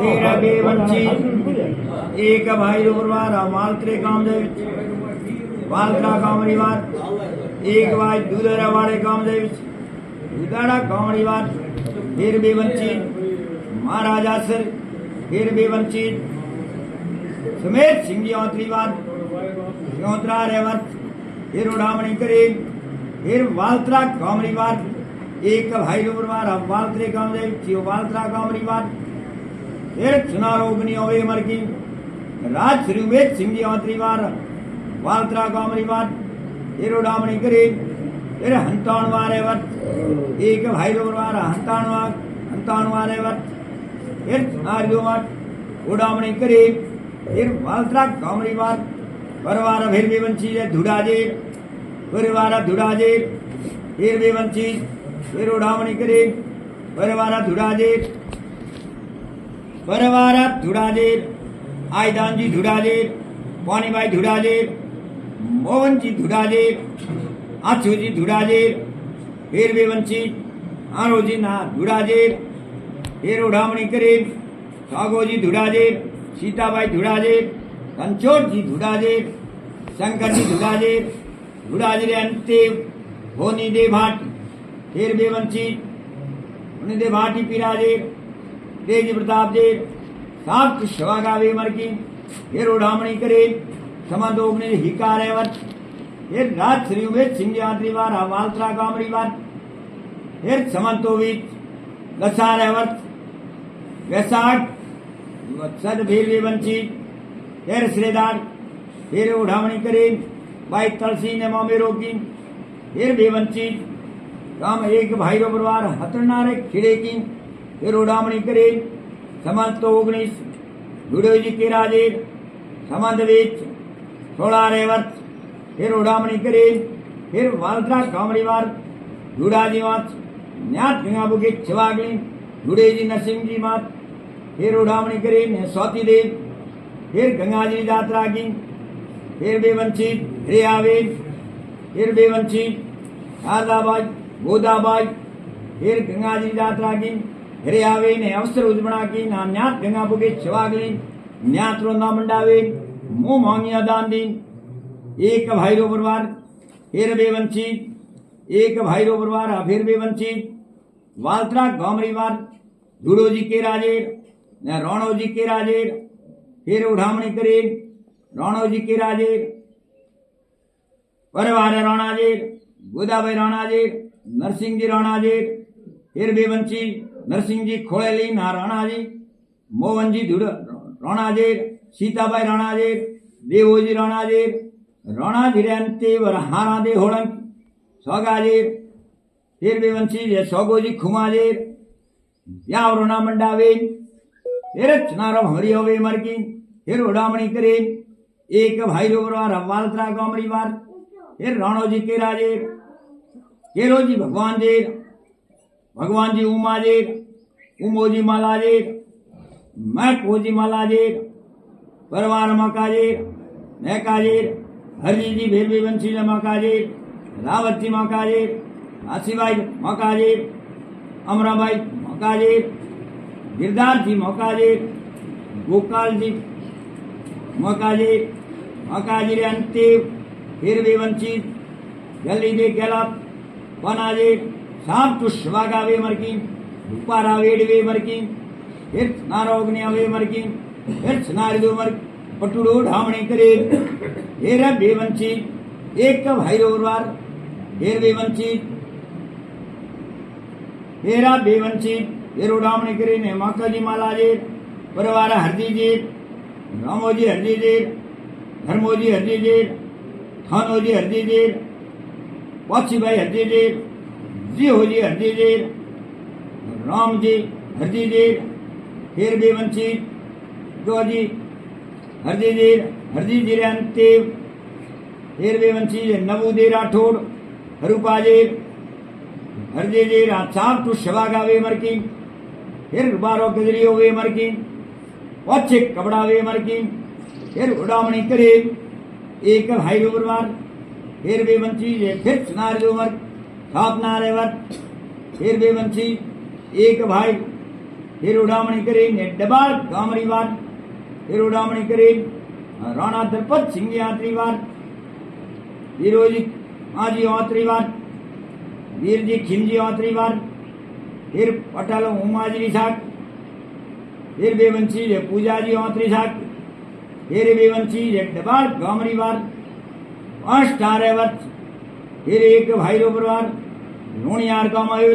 तेरा बेवंची एक भाई रोरवार वालत्रे गांव दे वालत्रा गांव रिवार एक भाई दूधरा वाले गांव दे दूधरा गांव रिवार फिर बेवंची महाराजा सर फिर बेवंची समेत सिंह औत्रीवार योत्रा रेवत फिर उड़ामणी करे फिर वालत्रा गांव रिवार एक भाई रोरवार वालत्रे गांव दे वालत्रा गांव रिवार फिर चुनारोगनी ओवे मरकी राज श्रीमेत सिंह औत्रीवार वालत्रा गांव रिवार फिर उड़ामणी करे फिर हंताणवारे वत एक भाई रोरवार हंताणवारे वत फिर चुनारियोवत उड़ामणी करे फिर वालत्रा गांव रिवार परवार फिर बेवंची धुड़ाजे परिवार धुड़ाजे फिर बेवंची फिर उड़ामणी करे परिवार धुड़ाजे आयदानजी धुड़ाजे पानीबाई धुड़ाजे मोहनजी धुड़ाजे आछूजी धुड़ाजे फिर बेवंची आरोजी ना धुड़ाजे फिर उड़ामणी करे सागोजी धुड़ाजे सीताबाई धुड़ाजे कंचोट जी धुड़ाजे शंकर जी धुड़ाजे धुड़ाजे अंते होनी दे भाट फिर बेवंची उन्हें दे भाटी पिराजे तेज प्रताप जे सात शवागा वे मरकी फिर उड़ामणी करे समदोगने हिकारे वत फिर राज श्री उमेद सिंह यात्रीवार वालत्रा गांव रिवार फिर समंतोवित गसारे वत वैसाठ सद भीर बेवंची फिर श्रेदार फिर उड़ामणी करे भाई तलसी ने मामे रोकी फिर बेवंची काम एक भाई रो परिवार हतरनारे खिड़े की फिर उड़ामणी करे समंत 19 गुड़ोजी के राजे समंत वेच 16 रेवत फिर उड़ामणी करे फिर वालत्रा कामरीवार गुड़ाजी मात न्यात गंगा बुगे छवागली गुड़ेजी नरसिंह जी मात फिर उड़ामणी करे ने सौती देव फिर गंगा जी यात्रा की फिर बेवंची रे आवे फिर बेवंची शारदाबाई गोदाबाई फिर गंगा जी यात्रा की रे आवे ने अवसर उजबणा की ना न्यात गंगा बुगे छवागली न्यात रोंदा मंडावे मुंह मांगिया दान दी एक भाई रो परिवार फिर बेवंची एक भाई रो परिवार फिर बेवंची वालत्रा गांव रिवार धुड़ोजी के राजे ने रोणोजी के राजे फिर उड़ामणी करे रोणोजी के राजे परिवार रोणाजे गोदाबाई रोणाजे नरसिंह जी रोणाजे फिर बेवंची नरसिंह जी खोड़ेली ना रोणाजी मोहन जी धुड़ रोणाजे सीताबाई रोणाजे देवोजी रोणाजे रोणाजी अंते वर हारा दे होड़न सौगाजे फिर बेवंची जे सौगोजी खुमाजे याव रोणा मंडावे फिर चुनारो हमारी होवे मरकी फिर उड़ामणी करे एक भाई रो परिवार वालत्रा गांव रिवार फिर राणोजी के राजे केरोजी भगवान जी उमाजे उमोजी मालाजे मैकोजी मालाजे परिवार मकाजे मैकाजे हरि जी भेरवी वंशी मकाजे रावत जी मकाजे आसीबाई मकाजे अमराबाई मकाजे गिरदार जी मकाजे गोपाल जी मकाजे मकाजे रे अंते फिर बेवंची जल्दी दे गेला पनाजे साप टू शवागा वे मरकी उपारा वेड वे मरकी फिर नारोगने वे मरकी फिर नारी दो मर पटुड़ो ढामणी करे फिर बेवंची एक भाई रोरवार फिर बेवंची हेरा बेवंची फिर उड़ामणी करे ने माकाजी मालाजे परिवार हरदी जी रामोजी हरदी जी धर्मोजी हरदी जी थानोजी हरदी जी पाछीबाई हरदी जी जीहोजी हरदी जी राम जी हरदी जी फिर बेवंची जोजी हरदी जी रे अंते फिर बेवंची नवू दे राठौड़ हरूपाजे हरदी जी साफ टू शवागा वे मरकी फिर बारो गजरी वे मरकी पछे कपड़ा वे मरकी फिर उड़ामणी करे एक भाई परिवार फिर बेवंची फिर चुनार उमर साप नारे वर्त फिर बेवंची एक भाई फिर उड़ामणी કરીને ડબાળ ગામરી વાર फिर उड़ामणी કરી રાણા દલપત સિંહ યાત્રી વાર વીરોજી આજી યાત્રી વાર વીરજી ખીમજી યાત્રી વાર फिर पटालो उमाजी साक फिर बेवंशी जे पूजाजी યાત્રી साक फिर बेवंशी जे ડબાળ ગામરી વાર અષ્ટારે વર્ષ फिर एक भाईरो परिवार लोणियार गाम आयो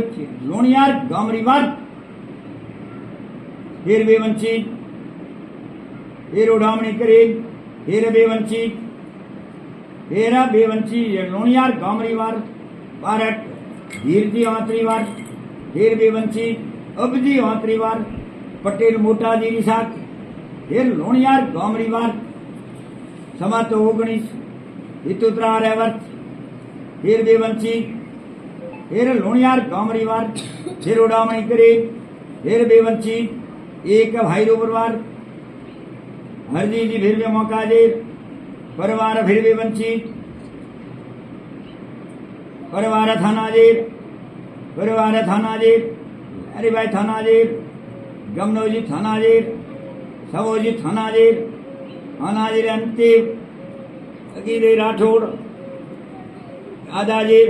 लोणियार गामरी વાર फिर बेवंशी फिर उड़ामणी करे फिर बेवंशी फेरा बेवंशी लोणियार गामरी વાર बारट वीरजी યાત્રી વાર फिर बेवंशी अबजी યાત્રી વાર पटेल मोटाजी साक फिर लोणियार गामरी વાર समा तो 19 हितुत्रा वर्ष फिर बेवंशी फिर लोणियार गामरी વાર फिर उड़ामणी करे फिर बेवंशी एक भाईरो परिवार हरजी जी फिर बे मौका दे परिवार फिर बेवंशी परिवार थाना दे अरे भाई थाना दे गमनोजी थाना दे सवोजी थाना दे अनाजी अंतिम अकीले राठौड़ आदाजी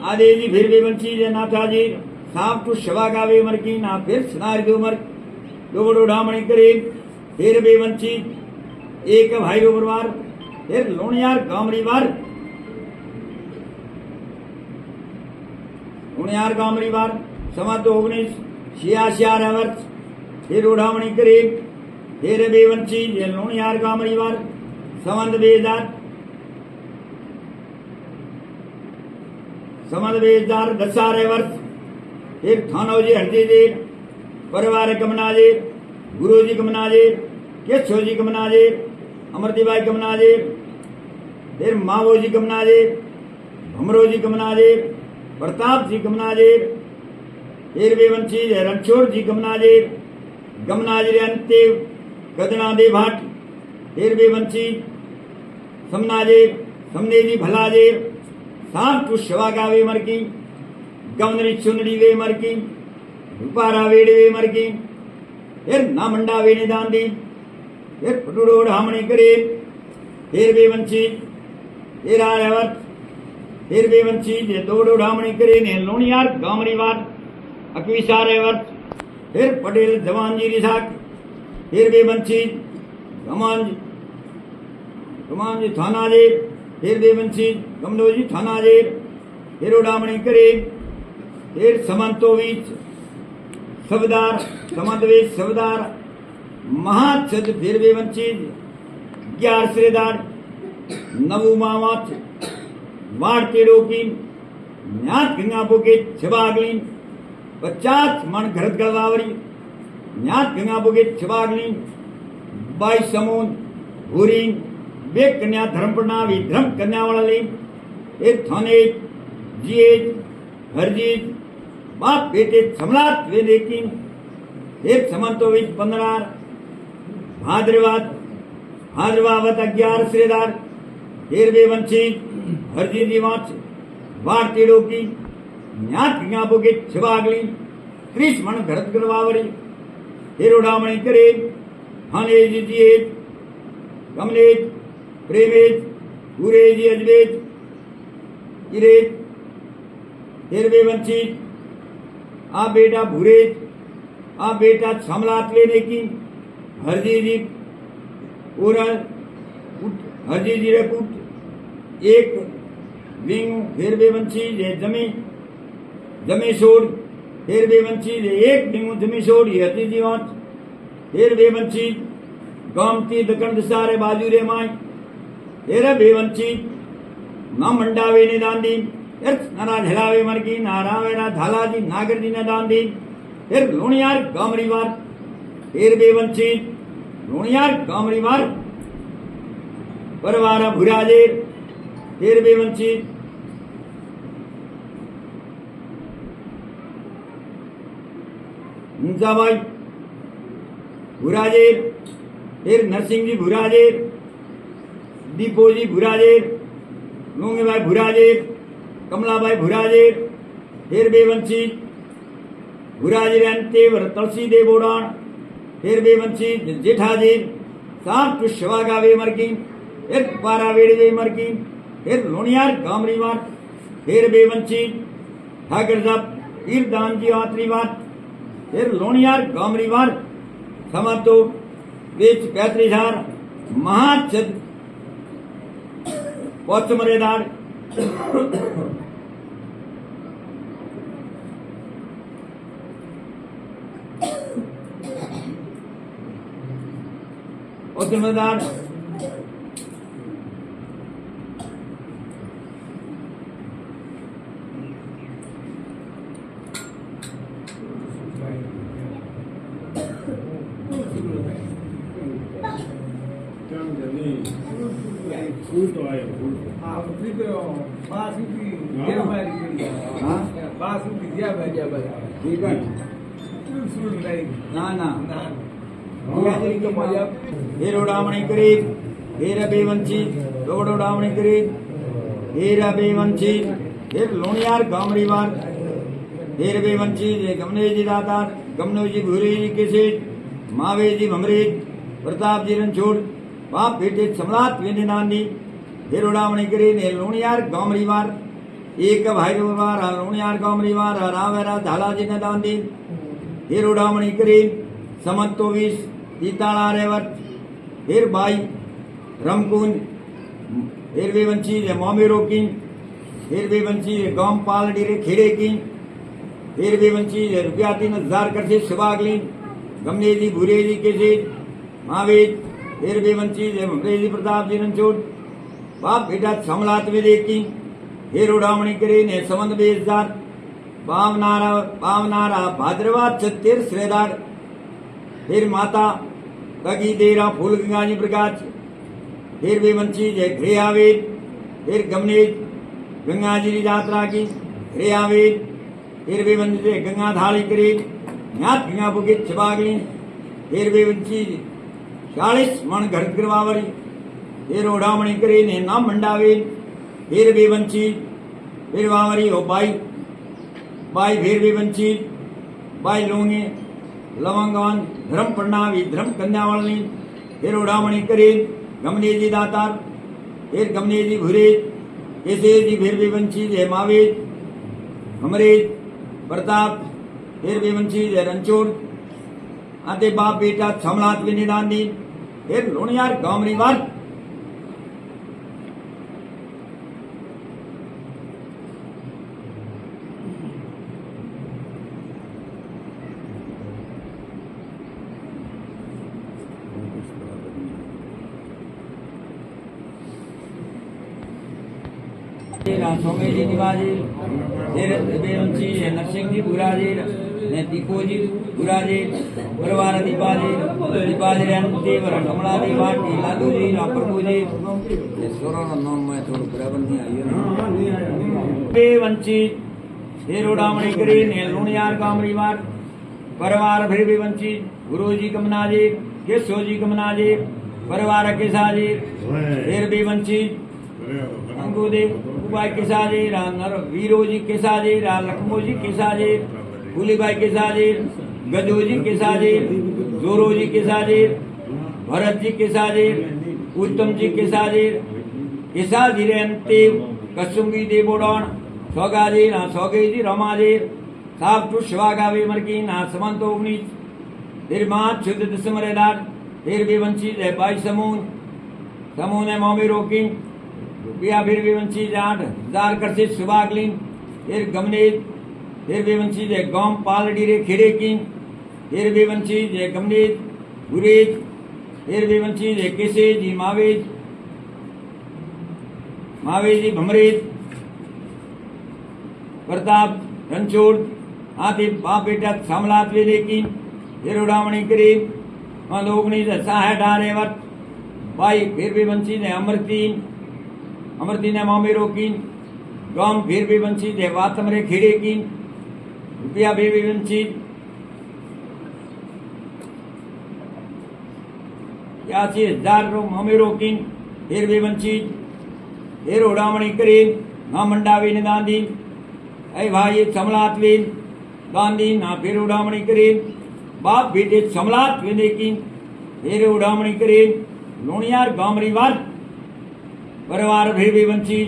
आदेजी फिर बेवंशी जे नाथाजी साफ टू शवा गावे मरकी ना फिर स्नार के उमर दोगड़ उड़ामणी करे फिर बेवंशी एक भाईरो परिवार फिर लोणियार गामरी વાર लोणियार गामरी વાર समा तो 19 86 वर्ष फिर उड़ामणी करे फिर बेवंशी जे लोणियार गामरी વાર संवत 2010 वर्ष फिर थानोजी हरजी परिवार कमनाजे गुरुजी कमनाजे केशवजी कमनाजे अमरतीबाई कमनाजे फिर मावोजी कमनाजे भमरोजी कमनाजे प्रताप जी कमनाजे फिर बेवंशी रणछोड़ जी कमनाजे गमनाजे अंते गदना दे भाट फिर बेवंशी समनाजे समनेजी भलाजे साफ टू शवा गावे मरकी गवनरी चुनड़ी वे मरकी रूपारा वेड़े वे मरकी फिर नामंडा वे निदान दी फिर पटुड़ो उड़ामणी करे फिर बेवंशी फिर आर्यवर्त फिर बेवंशी जे दौड़ उड़ामणी करे ने लोणियार गामरी વાર 21 वर्ष फिर पटेल जवान जी रिसाक फिर बेवंशी गमान जी थाना जे फिर बेवंशी गमनोजी थाना जे फिर उड़ामणी करे फिर समंतोवीच सबदार समंतवेश सबदार महाछद फिर बेवंशी 11 श्रेदार नवू मावाच वाड़ते डोकी न्यात गंगा बोके छबागली 50 मन घरत गलवावरी न्यात गंगा बोके छबागली 22 समून भूरी बे कन्या धर्म प्रणावी धर्म कन्या वाली एक थाने जीएज हरजीत बाप बेटे समलात वे लेकिन एक समंतोविच 15 भाद्रवावत 11 श्रेदार फिर बेवंशी हरजी दिवाच वाड़ती डोकी न्यात गंगा बोके छबागली 30 मन घरत गलवावरी फिर उड़ामणी करे हानेज जीएज कमलेज प्रेमेज गुरेज अजवेज इरेज फिर बेवंशी आ बेटा भूरेज आ बेटा समलात लेने की हरजी जी पूरा हरजी जी रे पुट एक विंग फिर बेवंशी जे जमी छोड़ फिर बेवंशी जे एक विंग जमी छोड़ हरजी जी वाच फिर बेवंशी गामती दकन दिसारे बाजू रे माय फिर बेवंशी ना मंडावे ने दांदी नारा ढलावे मरगी नारावेना धालाजी नागरजी ने दांदी फिर लोणियार गामरी વાર फिर बेवंशी लोणियार गामरी વાર परिवार भुराजे फिर बेवंशी मुंजाबाई भुराजे फिर नरसिंह जी भुराजे दीपोजी भुराजे लोंगेबाई भुराजे कमलाबाई भुराजे फिर बेवंशी गुराजी अंते वर तुलसी दे बोडाण फिर बेवंशी जेठाजी सात पुष्पा गावे मरकी फिर पारा वेड़ वे मरकी फिर लोनियार गामरी वार फिर बेवंशी ठाकर साहब पीर दान जी आतरी वार फिर लोनियार गामरी वार समतो वेच 35,000 महाचद पोचमरेदार पोचमरेदार फूल तो आए फूल ठीक है ना ना फिर उड़ामणी करी फिर बेवंशी दौड़ उड़ामणी करी फिर बेवंशी फिर लोनियार गामरी वार फिर बेवंशी गमने जी दातार गमनो जी भूरी जी किसी मावे जी भमरी प्रताप जी रणछोड़ बाप बेटे समलात वेने नानी फिर उड़ामणी करी ने लोनियार गामरी वार एक भाई वार लोनियार गामरी वार रावेरा झाला जी ने दान दी फिर उड़ामणी करी समत 24 तीताड़ा रेवत फिर बाई रमकुंज फिर बेवंशी मोमेरो की फिर बेवंशी गांव पालडी रे खेड़े की फिर बेवंशी रुपया 3,000 कर से सुबागली गमने जी भूरे जी के से महावीर फिर बेवंशी जी प्रताप जी रणछोड़ बाप बेटा समलात में देखी फिर उड़ामणी करी ने समंद 20,000 पावनारा भाद्रवा 36 श्रेदार फिर माता कगी देरा फूल गंगा जी प्रकाश फिर बेवंशी जय गृहावेद फिर गमनेज गंगा जी की यात्रा की गृहावेद फिर बेवंशी गंगा धाड़ी करी न्यात गंगा बुगित छबागली फिर बेवंशी 40 मन घर गिरवावरी फिर उड़ामणी करी ने नाम मंडावेल फिर बेवंशी फिर वावरी हो बाई फिर बेवंशी बाई लोंगे लवंगवान धर्म पन्नावी धर्म कन्यावळनी फिर उड़ामणी करी गमने जी दातार फिर गमने जी भूरे ऐसे जी फिर बेवंशी जय मावेद अमरेज प्रताप फिर बेवंशी जय रणछोड़ आते बाप बेटा समलात में निदान दी फिर लोनियार गामरी वार सोमे जी निवाजी फिर बेवंशी नरसिंह जी बुराजी ने दीपो जी बुराजी परिवार दीपाजी अंतिवर कमला दी वाटी लादू जी प्रभु जी स्वरों नाम में थोड़ा बराबर नहीं आई बेवंशी फिर उड़ामणी करी ने लुणियार गामरी वार परिवार फिर बेवंशी गुरु जी कमना जी केशव जी कमना जी परिवार केसा जी फिर बेवंशी अंगुदेव कुबाई केसाजी नर वीरो जी केसाजी लखमो जी केसाजी फूलीबाई केसाजी गजो जी केसाजी जोरो जी केसाजी भरत जी केसाजी उत्तम जी केसाजी केसाजी रे अंते कसुंगी देवोडान सोगाजी ना सोगे जी रमाजी साफ टू शिवागावे मरकी ना समंत 19 फिर मात शुद्ध दसमरेदार फिर बेवंशी जय बाई समूह ने मोमी रोकी रुपया फिर बेवंशी 8,000 कर से सुबागली फिर गमनेज फिर बेवंशी जय गांव पालडी रे खेड़े की फिर बेवंशी जय गमनेज गुरेज फिर बेवंशी जय केसे जी मावेज जी भमरेज प्रताप रणछोड़ आते बाप बेटा समलात वेले की फिर उड़ामणी करी 19 वत भाई फिर बेवंशी जय अमरती ने मोमेरो की गांव फिर बेवंशी जय वातमरे खेड़े की रुपया बेवंशी यासी 1,000 मोमेरो की फिर बेवंशी फिर उड़ामणी करी ना मंडावी ने दांदी ऐ भाई समलात वेल गांधी ना फिर उड़ामणी करे बाप बेटे समलात वेदे की फिर उड़ामणी करे लोनियार गामरी वार परिवार भेबे वंशी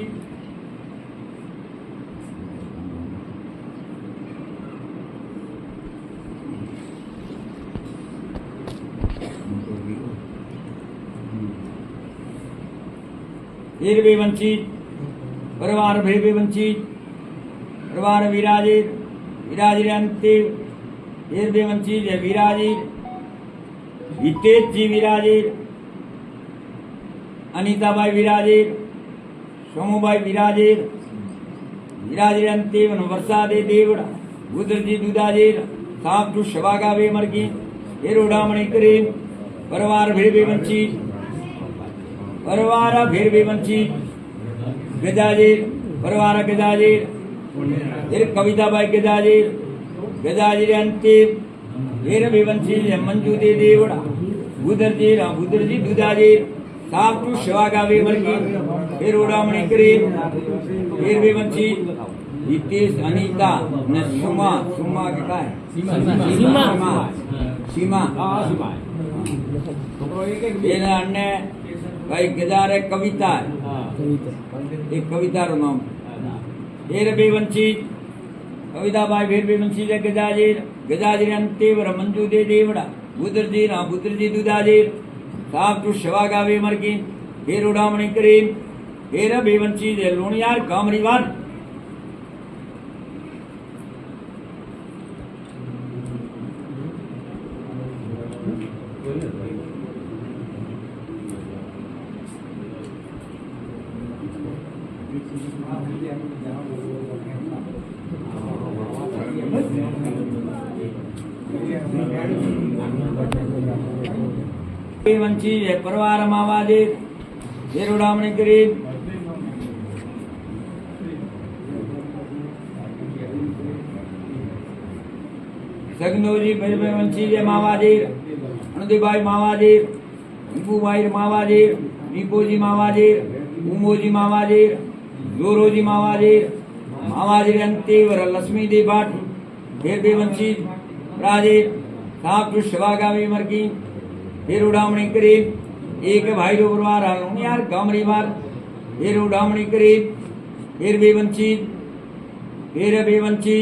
फिर वंशी परिवार भेबे वंशी परिवार विराजे विराजे अंते फिर वंशी जय विराजे हितेश जी विराजे अनिताबाई विराजे सोमूबाई विराजे विराजे अंते वर्षादे देवड़ा गुदरजी दुदाजे साप टू शवागा वे मरगी फिर उड़ामणी करे परिवार भेबे वंशी परिवार भेरवे वंशी गजाजे परिवार गजाजे फिर कविताबाई गजाजे गजाजे अंते फिर वंशी मंजू दे देवड़ा गुदरजी दुदाजे साप टू शवागा वे मरगी फिर उड़ामणी करे फिर वंशी हितेश अनीता न सुमा सुमा के का है सीमा फिर अन्य भाई गजार है कविता एक कविता रो नाम फिर वंशी कविता बाई फिर वंशी जय गजाजीर अंते वर मंजू दे देवड़ा बुदरजी दुदाजीर साप टू शवागा वे मरगी फिर उड़ामणी करे फिर वंशी जय लोनियार गामरी वार वंशी परिवार मावाजे फिर उड़ामणी करे सगनोजी वंशी मावाजे अनदीबाई मावाजे इंबूबाई मावाजे नीपोजी मावाजे उमोजी मावाजे जोरोजी मावाजे मावाजे अंते वर लक्ष्मी दे भाट फिर वंशी राजे साप शवागावी मरगी फिर उड़ामणी करे एक भाई रो परिवार लोनियार गामरी वार फिर उड़ामणी करे फिर वंशी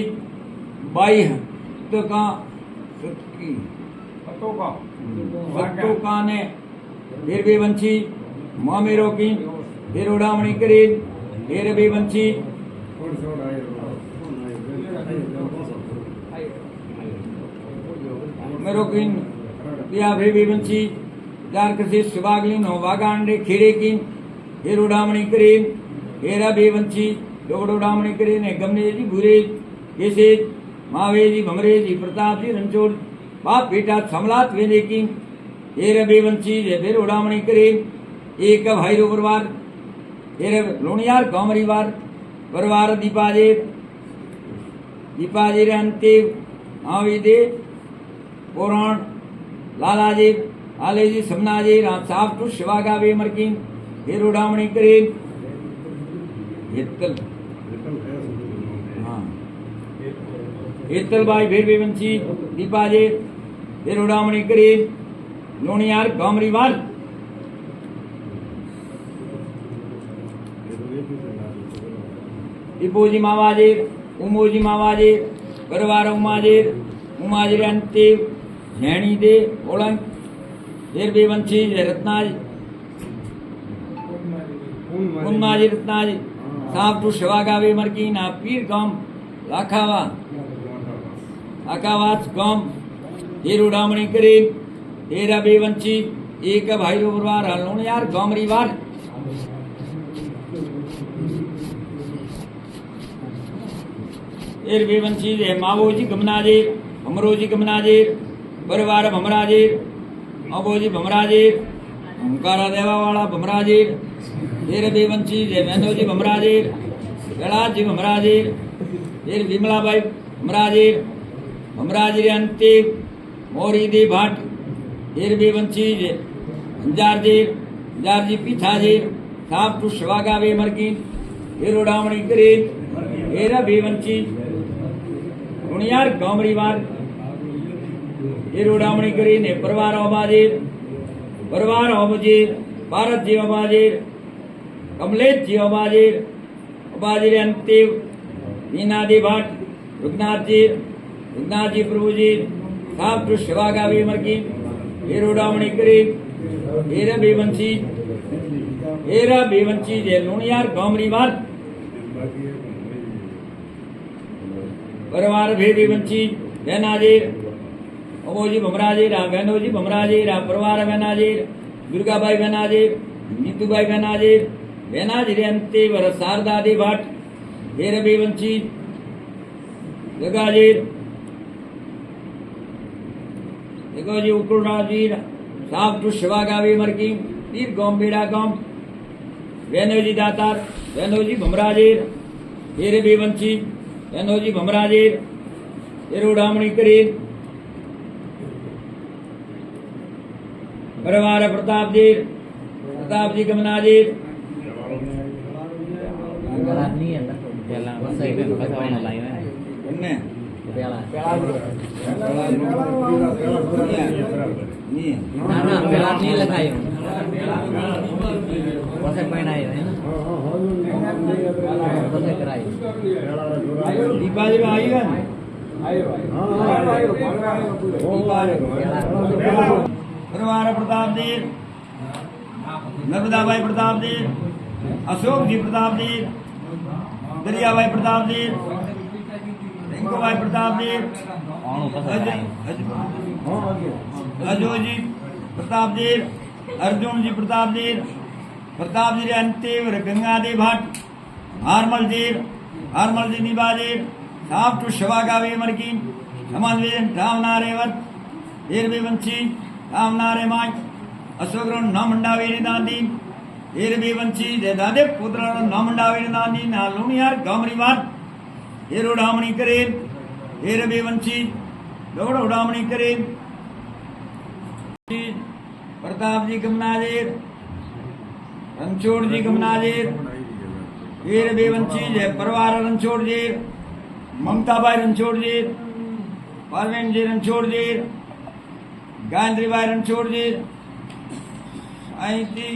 बाई तो का सत्तो का ने फिर वंशी मामेरो की फिर उड़ामणी करे फिर वंशी मेरो किन पिया भेबी वंशी जार कृषि सुबागली नो वागांडे खेड़े की फिर उड़ामणी करे फिर वंशी डोगड़ उड़ामणी करे ने गमने जी भूरे जैसे मावे जी भमरे जी प्रताप जी रणछोड़ बाप बेटा समलात वेदे की फिर वंशी फिर उड़ामणी करे एक भाई रो परिवार फिर लोनियार गामरी वार परिवार दीपाजेर अंते आविदे पुराण लालाजी आलेजी समनाजी साफ टू शिवागा वे मरकी फिर उड़ामणी करे हेतलबाई फिर वंशी दीपाजे फिर उड़ामणी करे लोनियार गामरी वार दीपोजी मावाजेर उमोजी मावाजेर परिवार उमाजेर अंते झैणी दे ओलंक फिर वंशी रत्नाज उन्माजी रत्नाज साफ टू शवागावे मरकी ना पीर गाम लाखावास गाम फिर उड़ामणी करे फिर वंशी एक भाई रो परिवार लोनियार गामरी वार फिर वंशी मावोजी गमनाजेर हमरोजी गमनाजेर परिवार भमराजेर अबोजी भमराजेर ओंकारा देवा वाला भमराजेर फिर वंशी मेहनोजी भमराजेर कैलाश जी भमराजेर फिर विमलाबाई भमराजेर अंते मोरी दे भाट फिर वंशी अंजार जी पीछाजेर साफ टू शवागा वे मरकी फिर उड़ामणी करे फिर वंशी લુણિયાર ગામરીવાર એ રોડામણી કરીને પરવાર અબાજીર ભારતજી અબાજીર કમલેશજી અબાજીર અંતિમ મીનાદી ભટ્ટ रुगनाथजी प्रभुजी साहब तो शिवागावी मरकी ये रोडामणी करी एरा बेवंशी जे लुणियार गामरी वार परिवार भेदी वंशी बेनाजीर अमोजी भमराजीर बहनोजी भमराजीर परिवार बेनाजीर दुर्गाबाई बेनाजीर नीतूबाई बेनाजीर अंते वर शारदादी भट्ट एरा बेवंशी जगाजीर जगोजी उकुलराजीर साहब टू शिवागावी मरकी तीर गांव बेड़ा गांव वेनोजी दातार वेनोजी भमराजीर हेरे बेवंशी वेनोजी भमराजीर एरोडामणी करीर परिवार प्रतापजी कमनाजीर ને પેલા ની ના ના પેલા ની લખાયો પછી પહેણાયો હે પછી કરાયો દીપાજી આવ્યો ને આવ્યો परिवार प्रतापदेव नर्मदाबाई प्रतापदेव अशोकजी प्रतापदेव दरियाबाई प्रतापदेव रिंकूबाई प्रतापदेव अजोजी प्रतापदेव अर्जुनजी प्रतापदेव प्रतापजी अंतेव गंगादेव भट्ट हारमलजी निबादेव साफ टू शिवागावे मरकी समाजवेदन रामनारेवत एरबेवंशी रामनारे माय अशोकरण न मंडावेरी दादी एरबेवंशी जे दादे पुत्र न मंडावेरी दादी ना लुणियार गामरीवार एरोडामणी करे एरबेवंशी दौड़ोडामणी करे प्रतापजी कमनाजेर रणछोड़जी कमनाजेर एरबेवंशी जे परवार रणछोड़जेर ममताबाई रणछोड़जेर परवीनजी रणछोड़जेर गायत्रीबाई रणछोड़जेर आईती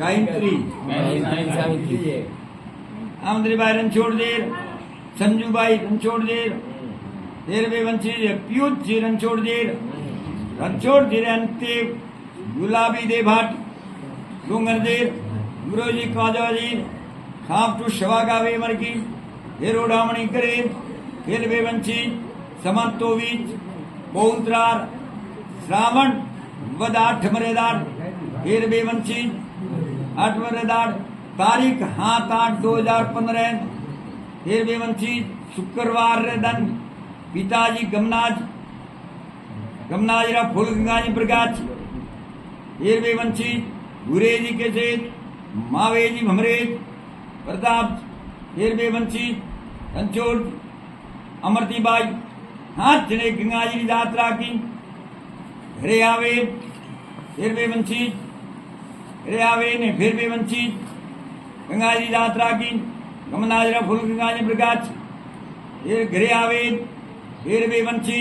गायत्री आमद्रीबाई रणछोड़जेर संजूबाई रणछोड़जेर एरबेवंशी पीयूषजी रणछोड़जेर अंते गुलाबी दे भट्ट डूंगरजेर गुरुजी काजाजी साफ टू शिवागावे मरकी एरोडामणी करे एरबेवंशी समंतोवीज बहुत्रार श्रावण वद 8 मरेदार एरबेवंशी 8 मरेदार तारीख 7/8/2015 एरबेवंशी शुक्रवार रे दिन पिताजी गमनाजरा फूल गंगाजी प्रकाश एरबेवंशी गुरेजी के से मावेजी भमरेज प्रताप एरबेवंशी रणछोड़ अमरतीबाई 7 जने गंगाजी की यात्रा की घरे आवे एरबेवंशी ने फिर बेवंशी गंगाजी यात्रा की गमनाजरा फूल गंगाजी प्रकाश घरे आवे एरबेवंशी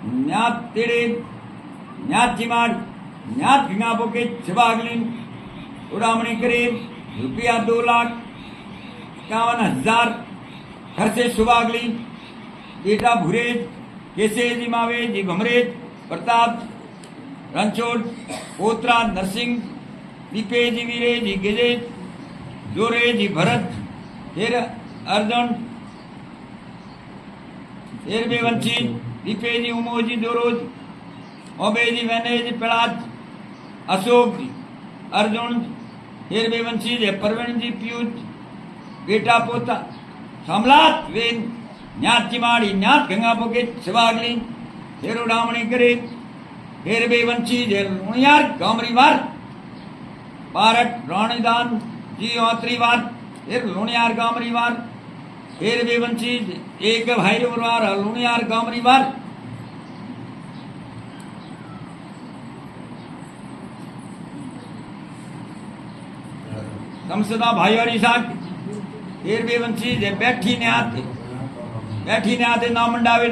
न्यात तेड़े न्यात चिमाड़ न्यात गंगा पोके छबागलिन उड़ामणी करे रुपया 2,51,000 खर्चे सुबागली बेटा भुरेज केसेजी मावेजी भमरेज प्रताप रणछोड़ पोत्रा नरसिंह दीपेजी वीरेजी गिजेज जोरेजी भरत फिर अर्जुन एरबेवंशी दीपेजी उमोजी दोरोज ओबेजी वनेजी पिलाज अशोक जी अर्जुन एरबेवंशी जे परवीन जी पीयूष बेटा पोता समलात वेन न्यात चिमाड़ी न्यात गंगा पोके शिवागली एरोडामणी करे एरबेवंशी जे लुणियार गामरीवार पारट राणीदान जी औत्रीवार एर लुणियार गामरीवार एरबेवंशी एक भाई परिवार लुणियार गामरीवार तमसदा भाई और ईसाक फिर बेवंशी जे बैठी ने आते ना मंडावे